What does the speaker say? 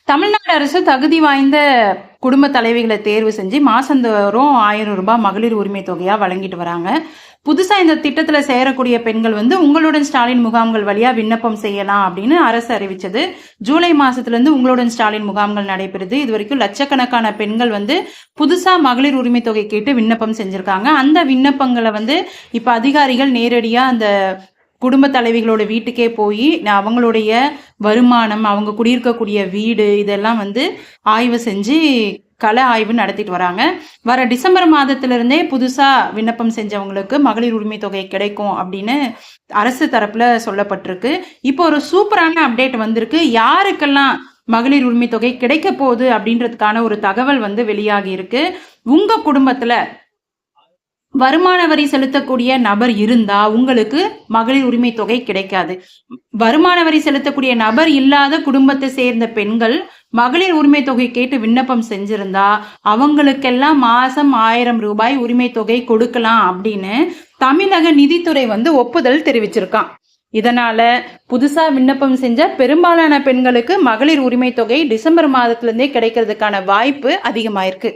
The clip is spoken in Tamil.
தமிழ்நாடு அரசு தகுதி வாய்ந்த குடும்ப தலைவிகளை தேர்வு செஞ்சு மாசந்தோறும் 1000 ரூபாய் மகளிர் உரிமை தொகையா வழங்கிட்டு வராங்க. புதுசா இந்த திட்டத்துல சேரக்கூடிய பெண்கள் உங்களுடன் ஸ்டாலின் முகாம்கள் வழியா விண்ணப்பம் செய்யலாம் அப்படின்னு அரசு அறிவிச்சது. ஜூலை மாசத்துல இருந்து உங்களுடன் ஸ்டாலின் முகாம்கள் நடைபெறுது. இது வரைக்கும் லட்சக்கணக்கான பெண்கள் புதுசா மகளிர் உரிமை தொகை கேட்டு விண்ணப்பம் செஞ்சிருக்காங்க. அந்த விண்ணப்பங்களை இப்ப அதிகாரிகள் நேரடியா அந்த குடும்ப தலைவிகளோட வீட்டுக்கே போய் அவங்களுடைய வருமானம், அவங்க குடியிருக்கக்கூடிய வீடு இதெல்லாம் ஆய்வு செஞ்சு கள ஆய்வு நடத்திட்டு வராங்க. வர டிசம்பர் மாதத்திலிருந்தே புதுசா விண்ணப்பம் செஞ்சவங்களுக்கு மகளிர் உரிமை தொகை கிடைக்கும் அப்படின்னு அரசு தரப்புல சொல்லப்பட்டிருக்கு. இப்போ ஒரு சூப்பரான அப்டேட் வந்திருக்கு. யாருக்கெல்லாம் மகளிர் உரிமை தொகை கிடைக்க போகுது அப்படின்றதுக்கான ஒரு தகவல் வெளியாகி இருக்கு. உங்க குடும்பத்துல வருமான வரி செலுத்தக்கூடிய நபர் இருந்தா உங்களுக்கு மகளிர் உரிமை தொகை கிடைக்காது. வருமான வரி செலுத்தக்கூடிய நபர் இல்லாத குடும்பத்தை சேர்ந்த பெண்கள் மகளிர் உரிமை தொகை கேட்டு விண்ணப்பம் செஞ்சிருந்தா அவங்களுக்கெல்லாம் மாசம் 1000 ரூபாய் உரிமை தொகை கொடுக்கலாம் அப்படின்னு தமிழக நிதித்துறை ஒப்புதல் தெரிவிச்சிருக்கான். இதனால புதுசா விண்ணப்பம் செஞ்ச பெரும்பாலான பெண்களுக்கு மகளிர் உரிமை தொகை டிசம்பர் மாதத்துல இருந்தே கிடைக்கிறதுக்கான வாய்ப்பு அதிகமாயிருக்கு.